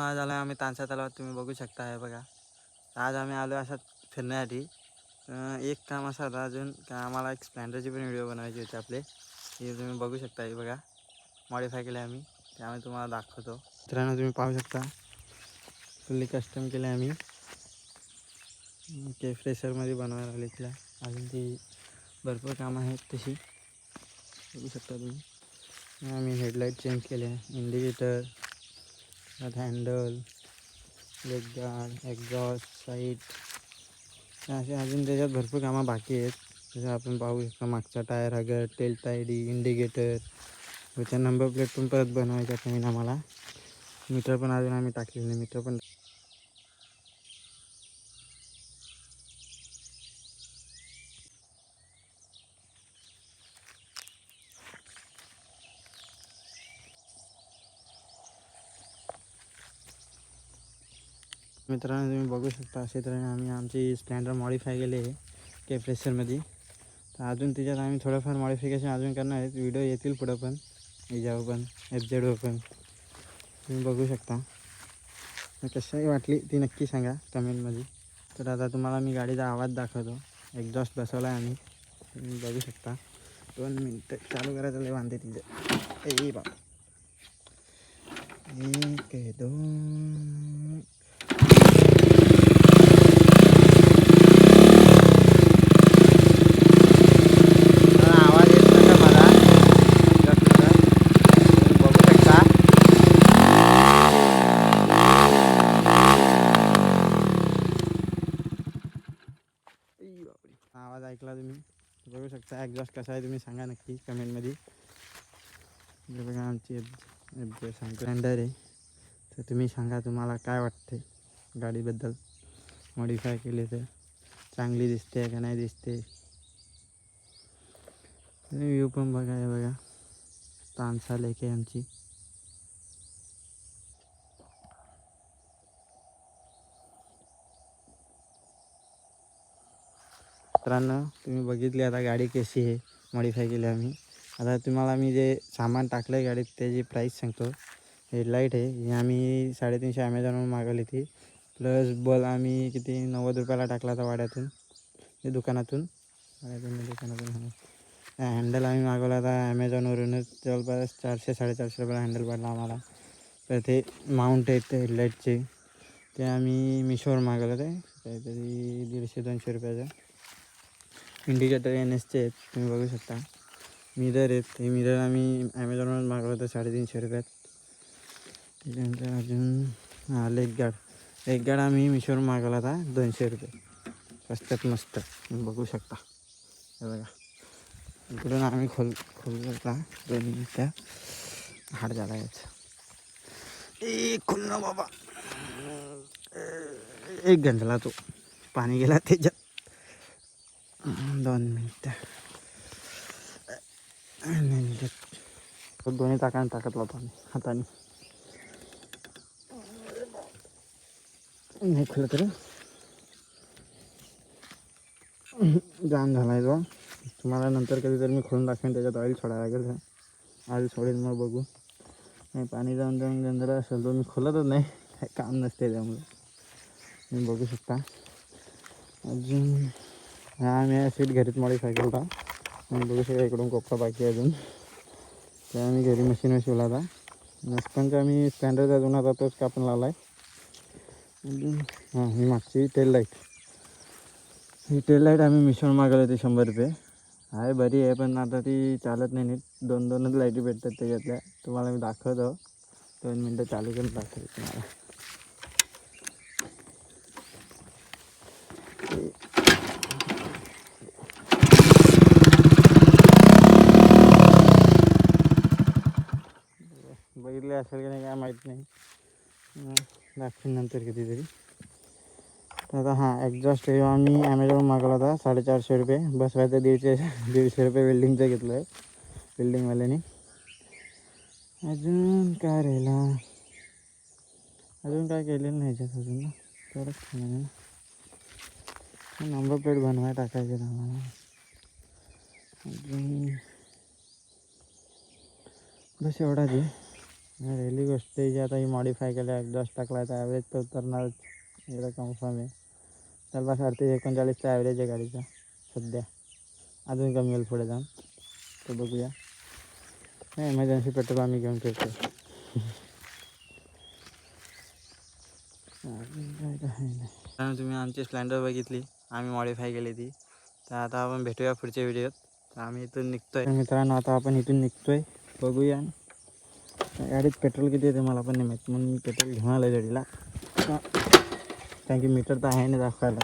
आज आलो आम्ही तानसा तलावात, तुम्ही बघू शकता आहे बघा. आज आम्ही आलो असं फिरण्यासाठी. एक काम असं होतं अजून का आम्हाला एक स्प्लेंडरची पण व्हिडिओ बनवायची होती आपले. हे तुम्ही बघू शकता हे बघा, मॉडिफाय केले आम्ही, ते आम्ही तुम्हाला दाखवतो. मित्रांनो तुम्ही पाहू शकता, फुल्ली कस्टम केले आम्ही. के फ्रेशरमध्ये बनवायला लागले तिला. अजून ती भरपूर कामं आहेत तशी, बघू शकता तुम्ही. आम्ही हेडलाईट चेंज केले, indicator, handle, leg guard, exhaust, site, असे अजून त्याच्यात भरपूर कामं बाकी आहेत. जसं आपण पाहू शकता मागचा टायर, हगर, टेल टायडी, इंडिकेटर, त्याच्या नंबर प्लेट पण परत बनवायच्या नवीन आम्हाला. मीटर पण अजून आम्ही टाकलेलं नाही, मीटर पण. मित्रांनो तुम्ही बघू शकता, अशा तऱ्हेने आम्ही आमची स्प्लेंडर मॉडिफाय केली आहे के फ्रेशरमध्ये. तर अजून त्याच्यात आम्ही थोडंफार मॉडिफिकेशन अजून करणार आहेत. व्हिडिओ येतील पुढं पण, याच्यावर पण, FZवर पण, तुम्ही बघू शकता. कशाही वाटली ती नक्की सांगा कमेंटमध्ये. तर आता तुम्हाला मी गाडीचा आवाज दाखवतो. एक्झॉस्ट बसवला आहे आम्ही, तुम्ही बघू शकता. 2 मिनटं चालू करायचं लय वांदे तिथे. ए बाबा, 1 2. आवाज येत नका मला बघू शकता. आवाज ऐकला तुम्ही, बघू शकता. एक्झॉस्ट कसा आहे तुम्ही सांगा नक्की कमेंटमध्ये. बघा आमची स्प्लेंडर आहे. तर तुम्ही सांगा तुम्हाला काय वाटते गाडीबद्दल. मॉडिफाय केले तर चांगली दिसते का नाही दिसते. व्ह्यू पण बघा, आहे बघा तानसा लेक आहे आमची. मित्रांनो तुम्ही बघितली आता गाडी कशी आहे, मॉडिफाय केली आम्ही. आता तुम्हाला मी जे सामान टाकलं आहे गाडीत त्याची प्राईस सांगतो. हेडलाईट आहे, ही आम्ही 350 ॲमेझॉनवरून मागवली ती. प्लस बल आम्ही किती 90 रुपयाला टाकला होता वाड्यातून, हे दुकानातून. हँडल आम्ही मागवला होता ॲमेझॉनवरूनच, जवळपास 400-450 रुपयाला हँडल पडला आम्हाला. तर ते माउंट आहेत ते हेडलाईटचे, ते आम्ही मिशोवर मागवलं ते काहीतरी 150-200 रुपयाचं. इंडिकेटर NSचे आहेत, तुम्ही बघू शकता. मिरर आहेत, हे मिरर आम्ही ॲमेझॉनवरून मागवलं होतं 350 रुपयात. त्याच्यानंतर अजून लेग गार्ड आम्ही मिशोवर मागवला होता 200 रुपये. स्वस्तात मस्त, तुम्ही बघू शकता. हे बघा इकडून आम्ही खोललं होता 2 मिनिटं. हाड झाला याचं, खुल ना बाबा. 1 घंटाला तो पाणी गेला त्याच्यात. 2 मिनिटं तो दोन्ही टाकाने टाकतला पाणी हाताने, नाही खुलं तर जाम झाला आहे तो. तुम्हाला नंतर कधीतरी मी खोलून दाखवेन, त्याच्यात ऑइल सोडायला लागेल. ऑइल सोडेल मग बघू. नाही पाणी जाऊन गंधला असेल तो मी खोलतच नाही, काही काम नसते त्यामुळे. तुम्ही बघू शकता. अजून हा मी सीट घरीच मॉडिफाय केला होता. तुम्ही बघू शकता इकडून कोपरा बाकी आहे अजून, त्या आम्ही घरी मशीनवर शिवला होता. नसपनचा आम्ही स्प्लेंडरचा जुना होता तोच कापून लावला आहे. हां ही मागची tail light, he tell light आम्ही मिशोवर मागवली होती 100 रुपये. आहे बरी आहे, पण आता ती चालत नाही नीट. 2-2च लाईटी भेटतात त्याच्यातल्या. तुम्हाला मी दाखवतो, 2 मिनटं चालू करून दाखवतो तुम्हाला. बघितले असेल की नाही काय माहीत नाही, दाखवीन नंतर कधीतरी. आता हां एक्झॉस्ट हे आम्ही ॲमेझॉन मागवला होता 450 रुपये. बसवायचं 150 रुपये वेल्डिंगचं घेतलं आहे वेल्डिंगवाल्याने. अजून काय राहिला, अजून काय केलेलं नाही ह्याच्यात अजून ना, तरच ना नंबर प्लेट बनवाय टाकायचे आम्हाला. अजून बस एवढाच आहे. राहिली गोष्ट आहे जी आता ही मॉडीफाय केल्या एक्झॉस्ट टाकला तर ॲव्हरेज तर उतरणारच, एवढं कन्फर्म आहे. तर बस 38-39चा ॲव्हरेज आहे गाडीचा सध्या, अजून कमी होईल पुढे जाऊन, तर बघूया. एमर्जन्सी पेट्रोल आम्ही घेऊन फिरतो. तुम्ही आमची स्प्लेंडर बघितली, आम्ही मॉडीफाय केली ती. तर आता आपण भेटूया पुढच्या व्हिडिओत. तर आम्ही इथून निघतोय मित्रांनो, आता आपण इथून निघतोय, बघूया. गाडीत पेट्रोल किती येते मला पण नाही माहीत, म्हणून मी पेट्रोल घेऊन आलो गाडीला, कारण की मीटर तर आहे नाही दाखवायला,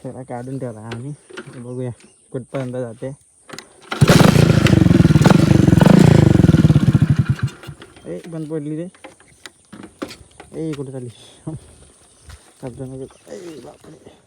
त्याला काढून ठेवला आम्ही. बघूया कुठपर्यंत जाते. ए बंद पडली रे, ए कुठे चालली ए बापरे.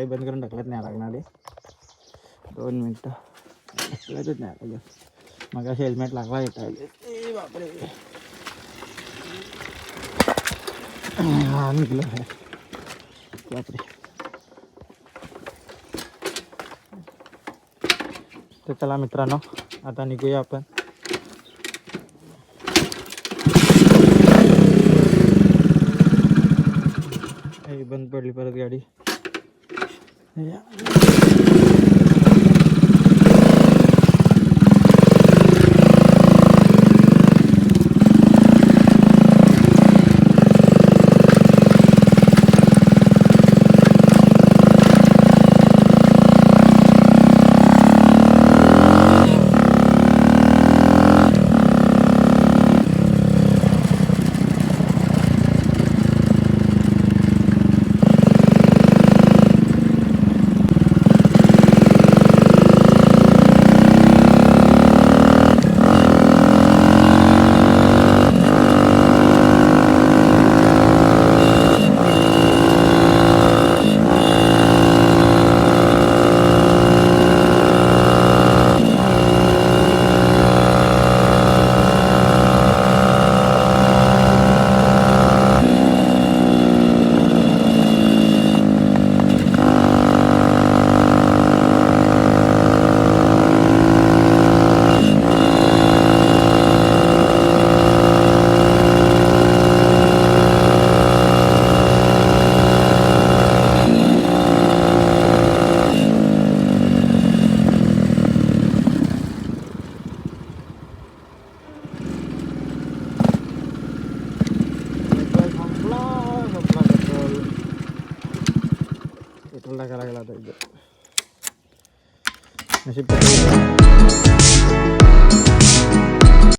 बंद करून टाकलंच नाही लागणार आहे, 2 मिनटं ढकलतच नाही लागलं. मग असे हेल्मेट लागला येत आहे. बापरे निघलं आहे बापरे. तर चला मित्रांनो, आता निघूया आपण. बंद पडली परत गाडी. पेट्रोल टाकायला लागला आता इथं. नशीब पेट्रोल